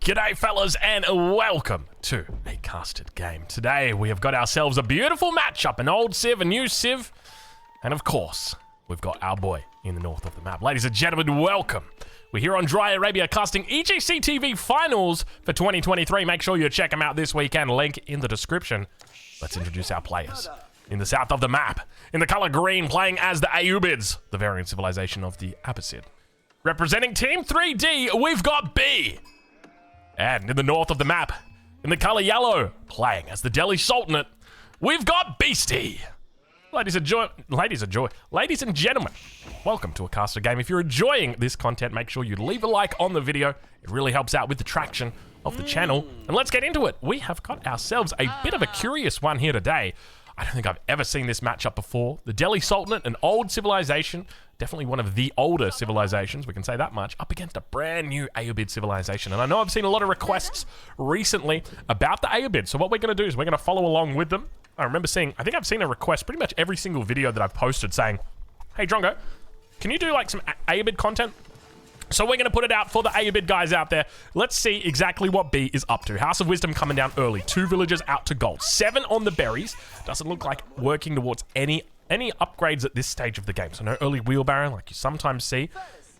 G'day fellas and welcome to a casted game. Today we have got ourselves a beautiful matchup, an old Civ, a new Civ, and of course, we've got our boy in the north of the map. Ladies and gentlemen, welcome. We're here on Dry Arabia casting EGC TV Finals for 2023. Make sure you check them out this weekend, link in the description. Let's introduce our players. In the south of the map, in the color green, playing as the Ayyubids, the variant civilization of the Abbasid. Representing Team 3D, we've got B. And in the north of the map, in the color yellow, playing as the Delhi Sultanate, we've got Beastie. Ladies and gentlemen, welcome to a caster game. If you're enjoying this content, make sure you leave a like on the video. It really helps out with the traction of the channel. And let's get into it. We have got ourselves a bit of a curious one here today. I don't think I've ever seen this matchup before. The Delhi Sultanate, an old civilization, definitely one of the older civilizations, we can say that much, up against a brand new Ayyubid civilization. And I know I've seen a lot of requests recently about the Ayyubids. So what we're going to do is we're going to follow along with them. I think I've seen a request pretty much every single video that I've posted saying, hey Drongo, can you do like some Ayyubid content? So we're going to put it out for the Ayyubid guys out there. Let's see exactly what B is up to. House of Wisdom coming down early. 2 villagers out to gold. 7 on the berries. Doesn't look like working towards any upgrades at this stage of the game. So no early wheelbarrow like you sometimes see.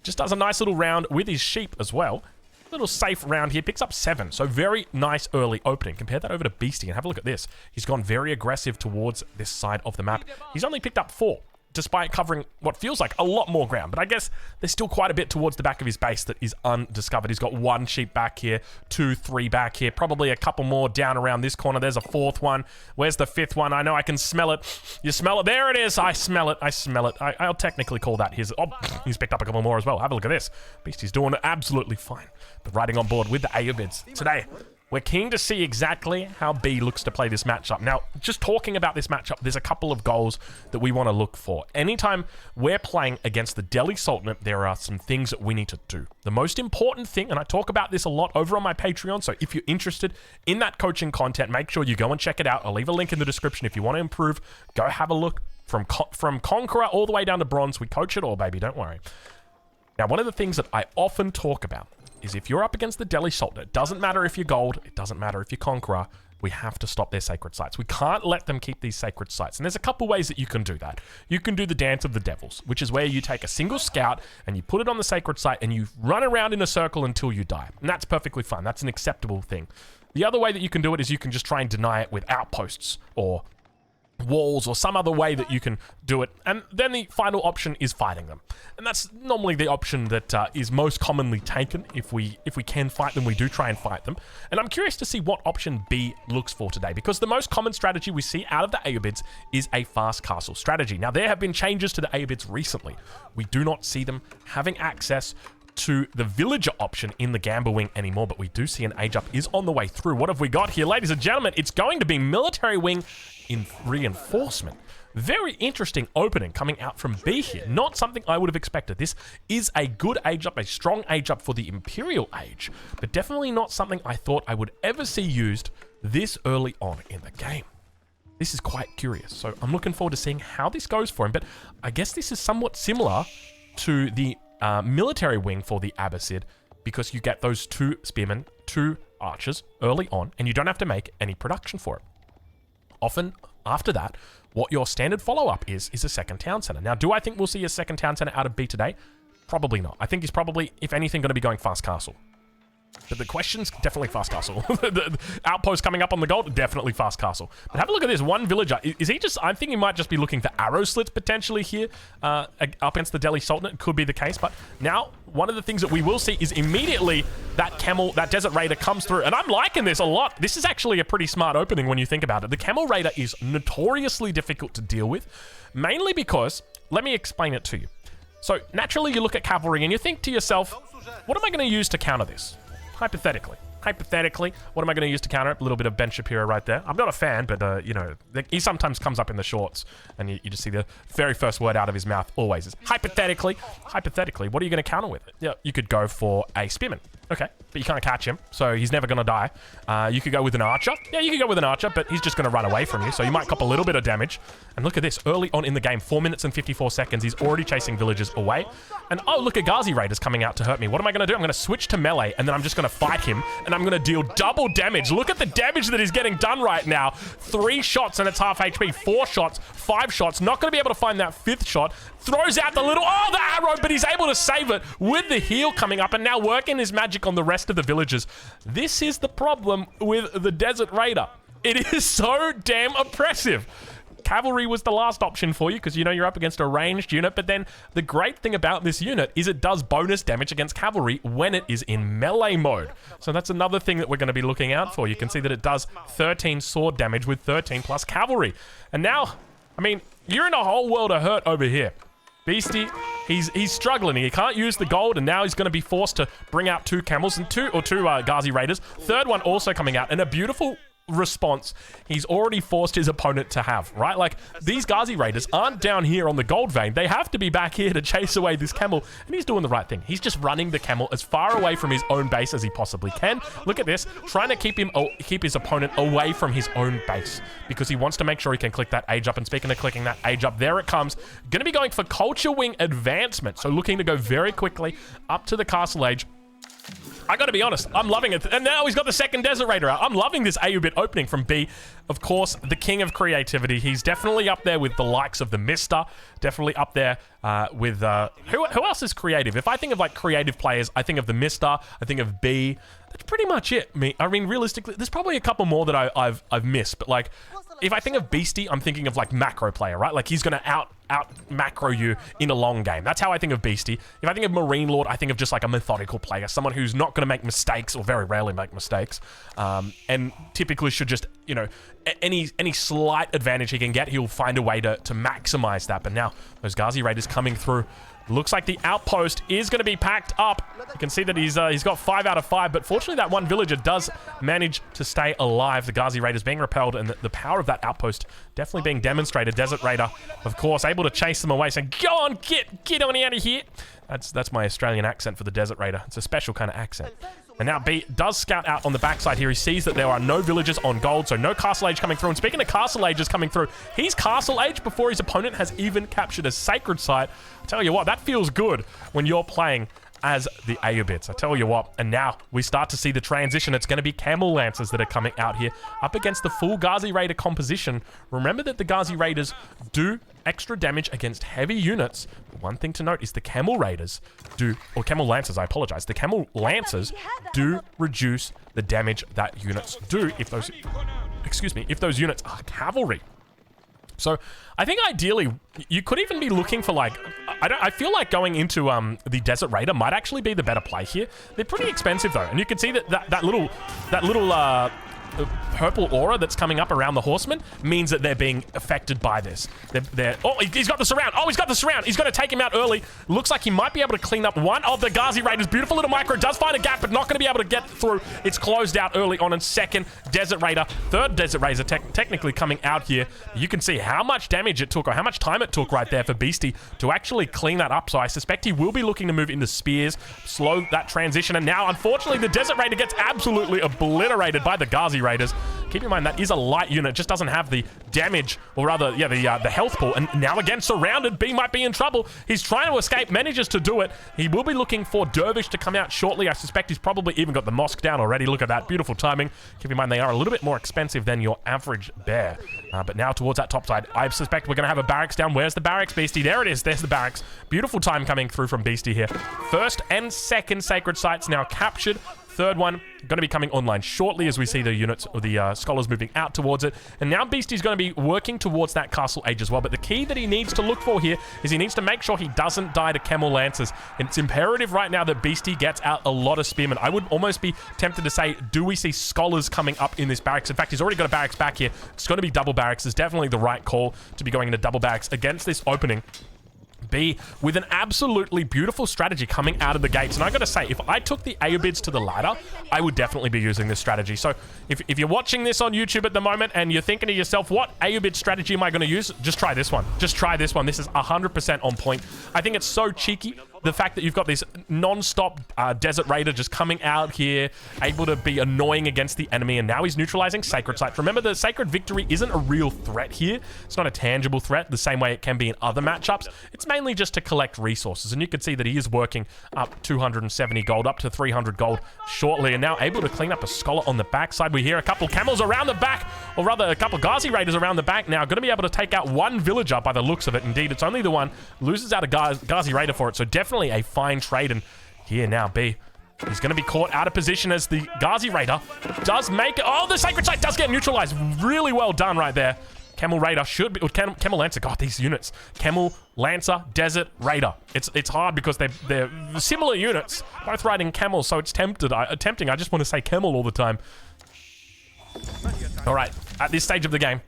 Just does a nice little round with his sheep as well. Little safe round here. Picks up 7. So very nice early opening. Compare that over to Beastie and have a look at this. He's gone very aggressive towards this side of the map. He's only picked up 4. Despite covering what feels like a lot more ground. But I guess there's still quite a bit towards the back of his base that is undiscovered. He's got 1 sheep back here, 2, 3 back here, probably a couple more down around this corner. There's a 4th one. Where's the 5th one? I know I can smell it. You smell it? There it is. I smell it. I smell it. I'll technically call that his... Oh, he's picked up a couple more as well. Have a look at this. Beastie's doing absolutely fine. But riding on board with the Ayyubids today. We're keen to see exactly how B looks to play this matchup. Now, just talking about this matchup, there's a couple of goals that we want to look for. Anytime we're playing against the Delhi Sultanate, there are some things that we need to do. The most important thing, and I talk about this a lot over on my Patreon, so if you're interested in that coaching content, make sure you go and check it out. I'll leave a link in the description. If you want to improve, go have a look. From Conqueror all the way down to Bronze, we coach it all, baby, don't worry. Now, one of the things that I often talk about is if you're up against the Delhi Sultanate, it doesn't matter if you're gold, it doesn't matter if you're Conqueror, we have to stop their sacred sites. We can't let them keep these sacred sites. And there's a couple ways that you can do that. You can do the Dance of the Devils, which is where you take a single scout and you put it on the sacred site and you run around in a circle until you die. And that's perfectly fine. That's an acceptable thing. The other way that you can do it is you can just try and deny it with outposts or walls or some other way that you can do it, and then the final option is fighting them, and that's normally the option that is most commonly taken. If we can fight them, we do try and fight them, and I'm curious to see what option B looks for today, because the most common strategy we see out of the Ayyubids is a fast castle strategy. Now there have been changes to the Ayyubids recently. We do not see them having access to the villager option in the Gamba Wing anymore, but we do see an age up is on the way through. What have we got here, ladies and gentlemen? It's going to be military wing in reinforcement. Very interesting opening coming out from B here. Not something I would have expected. This is a good age up, a strong age up for the Imperial age, but definitely not something I thought I would ever see used this early on in the game. This is quite curious, so I'm looking forward to seeing how this goes for him, but I guess this is somewhat similar to the military wing for the Abbasid, because you get those 2 spearmen, 2 archers early on, and you don't have to make any production for it. Often after that, what your standard follow-up is a second town center. Now, do I think we'll see a second town center out of B today? Probably not. I think he's probably, if anything, going to be going fast castle. But the question's definitely fast castle. The outpost coming up on the gold, definitely fast castle. But have a look at this, 1 villager. Is he just, I think he might just be looking for arrow slits potentially here up against the Delhi Sultanate. Could be the case, but now one of the things that we will see is immediately that camel, that desert raider comes through. And I'm liking this a lot. This is actually a pretty smart opening when you think about it. The camel raider is notoriously difficult to deal with, mainly because, let me explain it to you. So naturally you look at cavalry and you think to yourself, what am I going to use to counter this? Hypothetically, what am I going to use to counter it? A little bit of Ben Shapiro right there. I'm not a fan, but, you know, he sometimes comes up in the shorts, and you just see the very first word out of his mouth always is, hypothetically, what are you going to counter with it? Yeah, you could go for a spearman. Okay, but you can't catch him, so he's never going to die. You could go with an archer. Yeah, you could go with an archer, but he's just going to run away from you, so you might cop a little bit of damage. And look at this, early on in the game, 4 minutes and 54 seconds, he's already chasing villagers away. And oh, look at Ghazi Raiders coming out to hurt me. What am I going to do? I'm going to switch to melee, and then I'm just going to fight him, and and I'm going to deal double damage. Look at the damage that is getting done right now. 3 shots and it's half HP. 4 shots, 5 shots. Not going to be able to find that 5th shot. Throws out the little, oh, the arrow, but he's able to save it with the heal coming up and now working his magic on the rest of the villagers. This is the problem with the Desert Raider. It is so damn oppressive. Cavalry was the last option for you because you know you're up against a ranged unit, but then the great thing about this unit is it does bonus damage against cavalry when it is in melee mode. So that's another thing that we're going to be looking out for. You can see that it does 13 sword damage with 13 plus cavalry. And now, I mean, you're in a whole world of hurt over here. Beastie, he's struggling. He can't use the gold, and now he's going to be forced to bring out 2 camels and two Ghazi Raiders. 3rd one also coming out, and a beautiful response he's already forced his opponent to have, right? Like, these Ghazi Raiders aren't down here on the gold vein. They have to be back here to chase away this camel, and he's doing the right thing. He's just running the camel as far away from his own base as he possibly can. Look at this, trying to keep his opponent away from his own base because he wants to make sure he can click that age up. And speaking of clicking that age up, there it comes. Going to be going for Culture Wing advancement, so looking to go very quickly up to the castle age. I gotta be honest, I'm loving it. And now he's got the 2nd Desert Raider out. I'm loving this Ayyubid opening from B. Of course, the king of creativity. He's definitely up there with the likes of the Mister. Definitely up there with... who else is creative? If I think of, like, creative players, I think of the Mister. I think of B. That's pretty much it. I mean, realistically, there's probably a couple more that I've missed. But, like, if I think of Beastie, I'm thinking of, like, macro player, right? Like, he's gonna out macro you in a long game. That's how I think of Beastie. If I think of Marine Lord, I think of just like a methodical player, someone who's not going to make mistakes or very rarely make mistakes, and typically should just, you know, any slight advantage he can get, he'll find a way to maximize that. But now those Ghazi Raiders coming through. Looks like the outpost is going to be packed up. You can see that he's got 5 out of 5, but fortunately that one villager does manage to stay alive. The Ghazi Raiders being repelled, and the power of that outpost definitely being demonstrated. Desert Raider, of course, able to chase them away, saying, "Go on, get on out of here." That's my Australian accent for the Desert Raider. It's a special kind of accent. And now B does scout out on the backside here. He sees that there are no villagers on gold, so no Castle Age coming through. And speaking of Castle Ages coming through, he's Castle Age before his opponent has even captured a Sacred Site. I tell you what, that feels good when you're playing as the Ayyubids. I tell you what. And now we start to see the transition. It's going to be Camel Lancers that are coming out here up against the full Ghazi Raider composition. Remember that the Ghazi Raiders do extra damage against heavy units. One thing to note is the Camel Raiders do, or Camel Lancers, I apologize. The Camel Lancers do reduce the damage that units do if those, if those units are cavalry. So I think ideally you could even be looking for, like, I feel like going into the Desert Raider might actually be the better play here. They're pretty expensive though, and you can see that little purple aura that's coming up around the horsemen means that they're being affected by this. Oh, he's got the surround. Oh, he's got the surround. He's going to take him out early. Looks like he might be able to clean up one of the Ghazi Raiders. Beautiful little micro. Does find a gap, but not going to be able to get through. It's closed out early on in 2nd Desert Raider. 3rd Desert Raider technically coming out here. You can see how much damage it took, or how much time it took right there for Beastie to actually clean that up. So I suspect he will be looking to move into spears, slow that transition. And now, unfortunately, the Desert Raider gets absolutely obliterated by the Ghazi Raiders. Keep in mind, that is a light unit, just doesn't have the damage, or rather, yeah, the health pool. And now again, surrounded, B might be in trouble. He's trying to escape, manages to do it. He will be looking for Dervish to come out shortly. I suspect he's probably even got the mosque down already. Look at that, beautiful timing. Keep in mind, they are a little bit more expensive than your average bear. But now towards that top side, I suspect we're going to have a barracks down. Where's the barracks, Beastie? There it is, there's the barracks. Beautiful time coming through from Beastie here. 1st and 2nd Sacred Sites now captured. 3rd one going to be coming online shortly as we see the units, or the scholars moving out towards it. And now Beastie's going to be working towards that Castle Age as well. But the key that he needs to look for here is he needs to make sure he doesn't die to Camel Lancers. And it's imperative right now that Beastie gets out a lot of spearmen. I would almost be tempted to say, do we see scholars coming up in this barracks? In fact, he's already got a barracks back here. It's going to be double barracks. It's definitely the right call to be going into double barracks against this opening. B with an absolutely beautiful strategy coming out of the gates. And I gotta say, if I took the Ayyubids to the ladder, I would definitely be using this strategy. So if you're watching this on YouTube at the moment and you're thinking to yourself, what Ayyubid strategy am I gonna use? Just try this one. Just try this one. This is 100% on point. I think it's so cheeky the fact that you've got this non-stop Desert Raider just coming out here, able to be annoying against the enemy, and now he's neutralizing Sacred Sites. Remember, the Sacred Victory isn't a real threat here. It's not a tangible threat the same way it can be in other matchups. It's mainly just to collect resources, and you can see that he is working up 270 gold, up to 300 gold shortly, and now able to clean up a Scholar on the backside. We hear a couple camels around the back, or rather a couple Ghazi Raiders around the back now. Going to be able to take out one villager by the looks of it. Indeed, it's only the one. Loses out a Ghazi Raider for it, so definitely a fine trade. And here now, B. He's going to be caught out of position as the Ghazi Raider does make it. Oh, the Sacred Site does get neutralized. Really well done right there. Camel Raider should be, or Camel Lancer. God, these units. Camel, Lancer, Desert, Raider. It's hard because they're similar units, both riding camels, so it's tempting. I just want to say camel all the time. All right, at this stage of the game,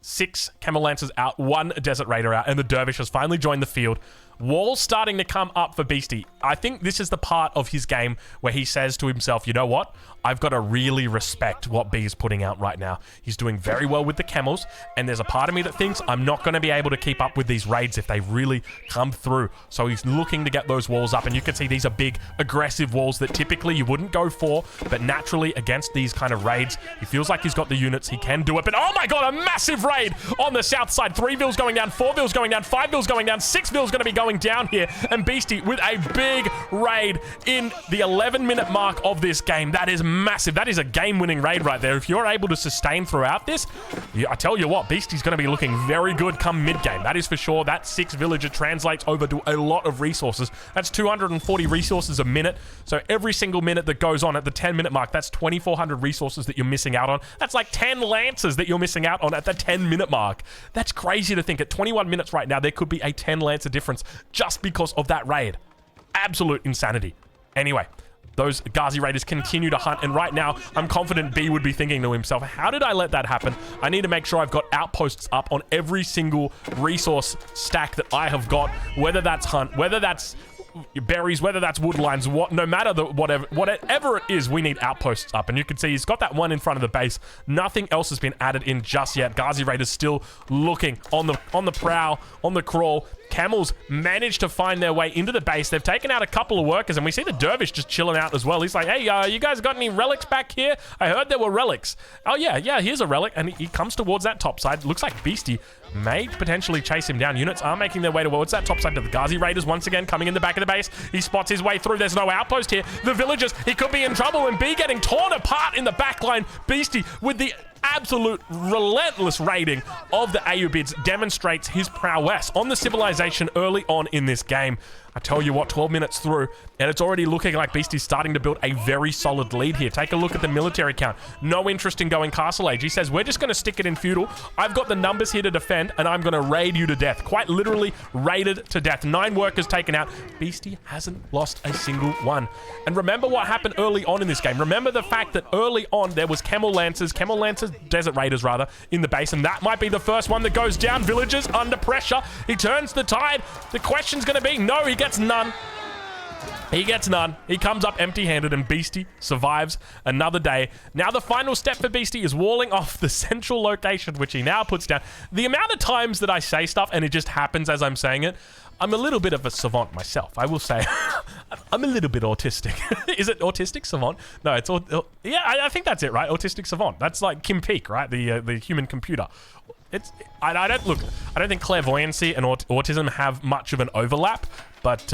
6 Camel Lancers out, 1 Desert Raider out, and the Dervish has finally joined the field. Walls starting to come up for Beastie. I think this is the part of his game where he says to himself, you know what? I've got to really respect what B is putting out right now. He's doing very well with the camels, and there's a part of me that thinks I'm not going to be able to keep up with these raids if they really come through. So he's looking to get those walls up, and you can see these are big, aggressive walls that typically you wouldn't go for, but naturally against these kind of raids, he feels like he's got the units, he can do it. But oh my god, a massive raid on the south side. 3 vills going down, 4 vills going down, 5 vills going down, 6 vills going to be going down here, and Beastie with a big raid in the 11-minute mark of this game. That is massive. That is a game-winning raid right there. If you're able to sustain throughout this, I tell you what, Beastie's going to be looking very good come mid-game. That is for sure. That 6 villager translates over to a lot of resources. That's 240 resources a minute. So every single minute that goes on at the 10-minute mark, that's 2,400 resources that you're missing out on. That's like 10 Lancers that you're missing out on at the 10-minute mark. That's crazy to think. At 21 minutes right now, there could be a 10 Lancer difference just because of that raid. Absolute insanity. Anyway, those Ghazi Raiders continue to hunt, and right now, I'm confident B would be thinking to himself, how did I let that happen? I need to make sure I've got outposts up on every single resource stack that I have got, whether that's hunt, whether that's berries, whether that's woodlines, no matter whatever it is, we need outposts up. And you can see he's got that one in front of the base. Nothing else has been added in just yet. Ghazi Raiders still looking on the prowl, on the crawl. Camels managed to find their way into the base. They've taken out a couple of workers, and we see the Dervish just chilling out as well. He's like, hey, you guys got any relics back here? I heard there were relics. Oh, yeah, here's a relic. And he comes towards that top side. Looks like Beastie may potentially chase him down. Units are making their way towards that top side. But the Ghazi Raiders once again coming in the back of the base. He spots his way through. There's no outpost here. The villagers, he could be in trouble, and B getting torn apart in the back line. Beastie with the absolute relentless raiding of the Ayyubids demonstrates his prowess on the civilization early on in this game. I tell you what, 12 minutes through, and it's already looking like Beastie's starting to build a very solid lead here. Take a look at the military count. No interest in going Castle Age. He says, we're just going to stick it in feudal. I've got the numbers here to defend, and I'm going to raid you to death. Quite literally raided to death. 9 workers taken out. Beastie hasn't lost a single one. And remember what happened early on in this game. Remember the fact that early on there was Camel Lancers, Desert Raiders rather, in the base, and that might be the first one that goes down. Villagers under pressure. He turns the tide. The question's going to be, no, he gets none. He gets none. He comes up empty-handed, and Beastie survives another day. Now the final step for Beastie is walling off the central location, which he now puts down. The amount of times that I say stuff and it just happens as I'm saying it, I'm a little bit of a savant myself, I will say. I'm a little bit autistic. Is it autistic savant? No, it's yeah, I think that's it, right? Autistic savant. That's like Kim Peek, right? The human computer. I don't think clairvoyancy and autism have much of an overlap, but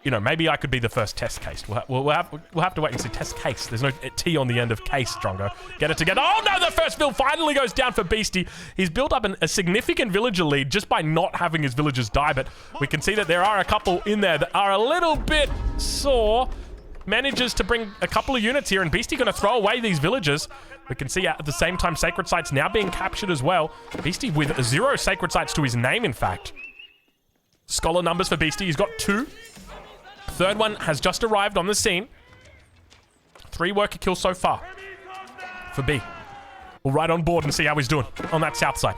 you know, maybe I could be the first test case. We'll have to wait and see. Test case. There's no T on the end of case, Drongo. Get it together. Oh no, the first build finally goes down for Beastie. He's built up a significant villager lead just by not having his villagers die, but we can see that there are a couple in there that are a little bit sore. Manages to bring a couple of units here, and Beastie going to throw away these villagers. We can see at the same time Sacred Sites now being captured as well. Beastie with 0 Sacred Sites to his name, in fact. Scholar numbers for Beastie. He's got 2. Third one has just arrived on the scene. 3 worker kills so far for B. We'll ride on board and see how he's doing on that south side.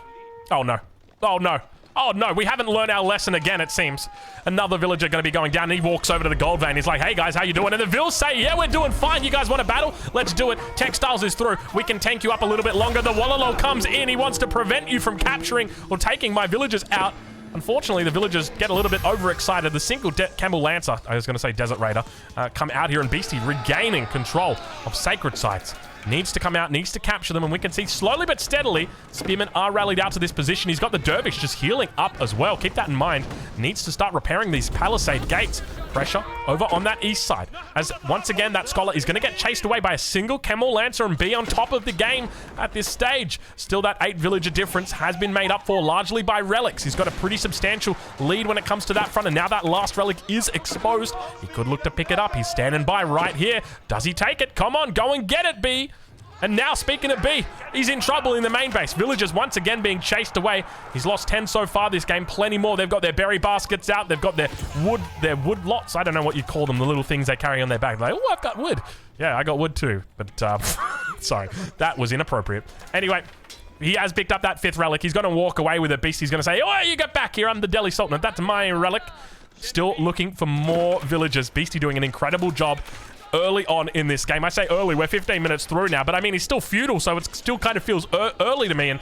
Oh no. Oh no. Oh no, we haven't learned our lesson again, it seems. Another villager going to be going down. He walks over to the gold vein. He's like, hey guys, how you doing? And the Vills say, yeah, we're doing fine. You guys want to battle? Let's do it. Textiles is through. We can tank you up a little bit longer. The Wallalo comes in. He wants to prevent you from capturing or taking my villagers out. Unfortunately, the villagers get a little bit overexcited. The single Camel Lancer, I was going to say Desert Raider, come out here, and Beastie regaining control of sacred sites. Needs to come out, needs to capture them, and we can see slowly but steadily, Spearmen are rallied out to this position. He's got the Dervish just healing up as well. Keep that in mind. Needs to start repairing these palisade gates. Pressure over on that east side, as once again that Scholar is going to get chased away by a single Camel Lancer and be on top of the game at this stage. Still, that 8 villager difference has been made up for largely by relics. He's got a pretty substantial lead when it comes to that front, and now that last relic is exposed. He could look to pick it up. He's standing by right here. Does he take it? Come on, go and get it, B. And now, speaking of B, he's in trouble in the main base. Villagers once again being chased away. He's lost 10 so far this game, plenty more. They've got their berry baskets out. They've got their wood lots. I don't know what you call them, the little things they carry on their back. Like, oh, I've got wood. Yeah, I got wood too. But, sorry, that was inappropriate. Anyway, he has picked up that 5th relic. He's going to walk away with it. Beast, he's going to say, oh, you get back here. I'm the Delhi Sultanate. That's my relic. Still looking for more villagers. Beastie doing an incredible job early on in this game. I say early, we're 15 minutes through now, but I mean, he's still feudal, so it still kind of feels early to me. And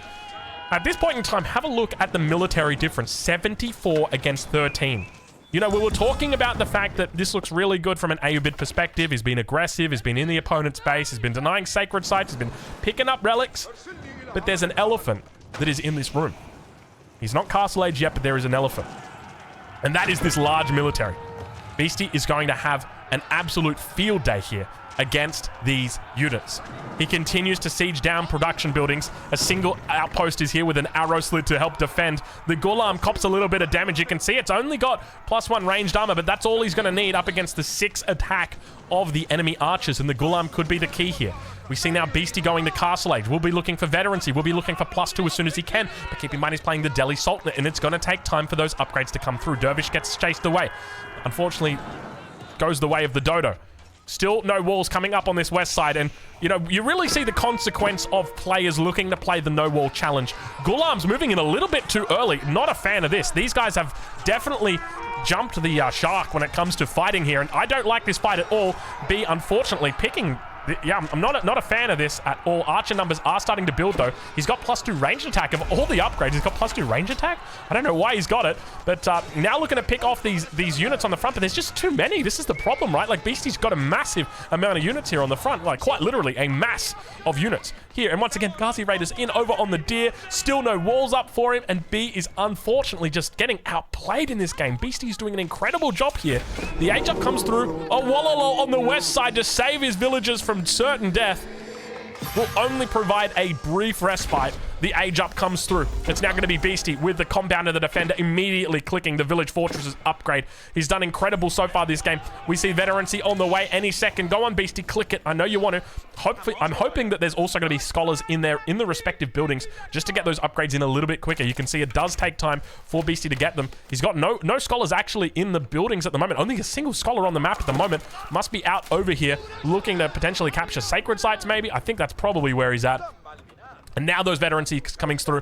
at this point in time, have a look at the military difference. 74 against 13. You know, we were talking about the fact that this looks really good from an Ayyubid perspective. He's been aggressive, he's been in the opponent's base, he's been denying sacred sites, he's been picking up relics. But there's an elephant that is in this room. He's not Castle Age yet, but there is an elephant. And that is this large military. Beastie is going to have an absolute field day here against these units. He continues to siege down production buildings. A single outpost is here with an arrow slit to help defend. The Ghulam cops a little bit of damage. You can see it's only got +1 ranged armor, but that's all he's going to need up against the 6 attack of the enemy archers, and the Ghulam could be the key here. We see now Beastie going to Castle Age. We'll be looking for veterancy. We'll be looking for +2 as soon as he can. But keep in mind, he's playing the Delhi Sultanate, and it's going to take time for those upgrades to come through. Dervish gets chased away. Unfortunately, goes the way of the dodo. Still no walls coming up on this west side, and you know, you really see the consequence of players looking to play the no wall challenge. Ghulam's moving in a little bit too early. Not a fan of this. These guys have definitely jumped the shark when it comes to fighting here, and I don't like this fight at all. B, unfortunately, picking... Yeah, I'm not a fan of this at all. Archer numbers are starting to build, though. He's got +2 ranged attack. Of all the upgrades, he's got +2 range attack. I don't know why he's got it, but now looking to pick off these units on the front, but there's just too many. This is the problem, right? Like, Beastie's got a massive amount of units here on the front, like quite literally a mass of units here. And once again, Ghazi Raiders in over on the deer. Still no walls up for him, and B is unfortunately just getting outplayed in this game. Beastie's doing an incredible job here. The age up comes through. Oh, Wallalo on the west side to save his villagers from certain death. Will only provide a brief respite. The age up comes through. It's now going to be Beastie with the Compounder, the Defender, immediately clicking the Village Fortresses upgrade. He's done incredible so far this game. We see veterancy on the way any second. Go on, Beastie, click it. I know you want to. Hopefully, I'm hoping that there's also going to be scholars in there in the respective buildings just to get those upgrades in a little bit quicker. You can see it does take time for Beastie to get them. He's got no scholars actually in the buildings at the moment. Only a single scholar on the map at the moment. Must be out over here looking to potentially capture sacred sites maybe. I think that's probably where he's at. And now those veterancy coming through.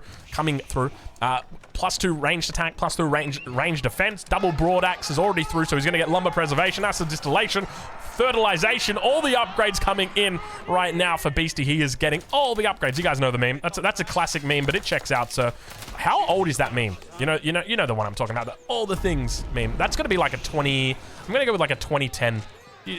+2 ranged attack, +2 range defense. Double broad axe is already through, so he's going to get lumber preservation, acid distillation, fertilization, all the upgrades coming in right now for Beastie. He is getting all the upgrades. You guys know the meme. That's a classic meme, but it checks out. So how old is that meme? You know the one I'm talking about. The all the things meme. That's going to be like a 20. I'm going to go with like a 2010.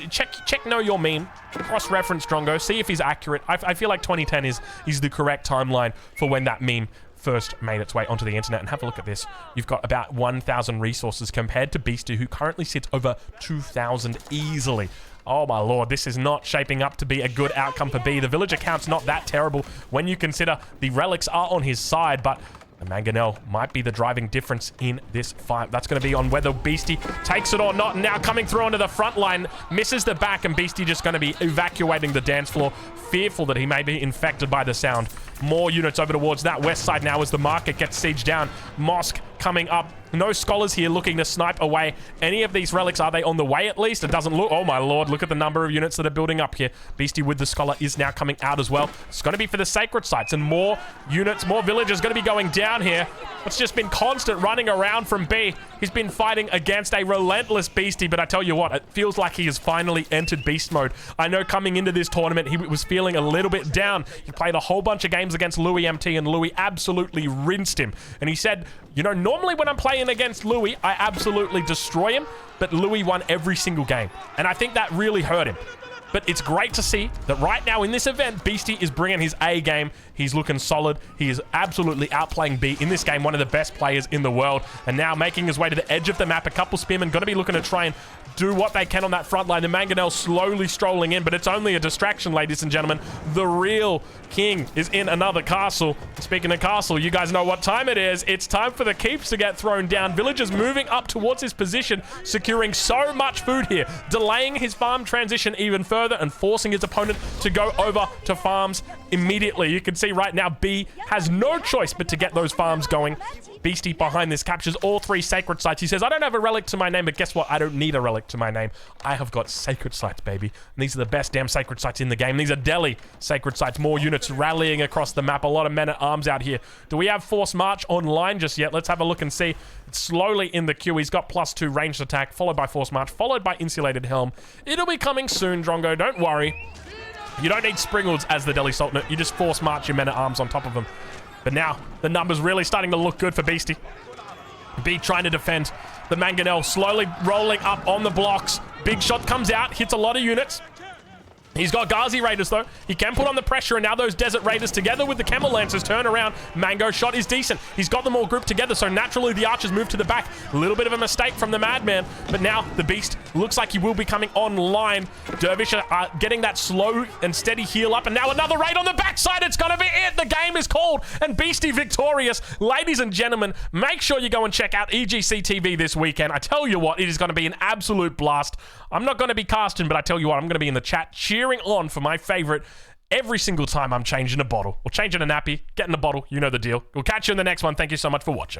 Check know your meme, cross-reference Drongo, see if he's accurate. I feel like 2010 is the correct timeline for when that meme first made its way onto the internet. And have a look at this. You've got about 1,000 resources compared to Beastie, who currently sits over 2,000 easily. Oh my lord, this is not shaping up to be a good outcome for B. The villager count's not that terrible when you consider the relics are on his side, but the Mangonel might be the driving difference in this fight. That's going to be on whether Beastie takes it or not. Now coming through onto the front line, misses the back, and Beastie just going to be evacuating the dance floor, fearful that he may be infected by the sound. More units over towards that west side now as the market gets sieged down. Mosque coming up. No scholars here looking to snipe away any of these relics. Are they on the way at least? It doesn't look... Oh my lord, look at the number of units that are building up here. Beastie with the scholar is now coming out as well. It's going to be for the sacred sites, and more units, more villagers going to be going down here. It's just been constant running around from B. He's been fighting against a relentless Beastie, but I tell you what, it feels like he has finally entered beast mode. I know coming into this tournament, he was feeling a little bit down. He played a whole bunch of games against Louis MT, and Louis absolutely rinsed him. And he said, you know, Normally when I'm playing against Louis, I absolutely destroy him, but Louis won every single game. And I think that really hurt him. But it's great to see that right now in this event, Beastie is bringing his A game. He's looking solid. He is absolutely outplaying B in this game, one of the best players in the world. And now making his way to the edge of the map, a couple spearmen going to be looking to try and do what they can on that front line. The Mangonel slowly strolling in, but it's only a distraction, ladies and gentlemen. The real king is in another castle. Speaking of castle, you guys know what time it is. It's time for the keeps to get thrown down. Villagers moving up towards his position, securing so much food here, delaying his farm transition even further and forcing his opponent to go over to farms immediately. You can see right now B has no choice but to get those farms going. Beastie behind this captures all 3 sacred sites. He says, I don't have a relic to my name, but guess what? I don't need a relic to my name. I have got sacred sites, baby. And these are the best damn sacred sites in the game. These are Delhi sacred sites. More units rallying across the map. A lot of men-at-arms out here. Do we have Force March online just yet? Let's have a look and see. It's slowly in the queue. He's got +2 ranged attack, followed by Force March, followed by Insulated Helm. It'll be coming soon, Drongo. Don't worry. You don't need Springalds as the Delhi Sultanate. You just Force March your men-at-arms on top of them. But now, the numbers really starting to look good for Beastie. B trying to defend. The Mangonel slowly rolling up on the blocks. Big shot comes out, hits a lot of units. He's got Ghazi Raiders, though. He can put on the pressure, and now those Desert Raiders together with the Camel Lancers turn around. Mango shot is decent. He's got them all grouped together, so naturally the Archers move to the back. A little bit of a mistake from the Madman, but now the Beast looks like he will be coming online. Dervish are getting that slow and steady heal up, and now another raid on the backside. It's going to be it. The game is called, and Beastie victorious. Ladies and gentlemen, make sure you go and check out EGC TV this weekend. I tell you what, it is going to be an absolute blast. I'm not going to be casting, but I tell you what, I'm going to be in the chat cheering on for my favorite every single time I'm changing a bottle or changing a nappy, getting a bottle. You know the deal. We'll catch you in the next one. Thank you so much for watching.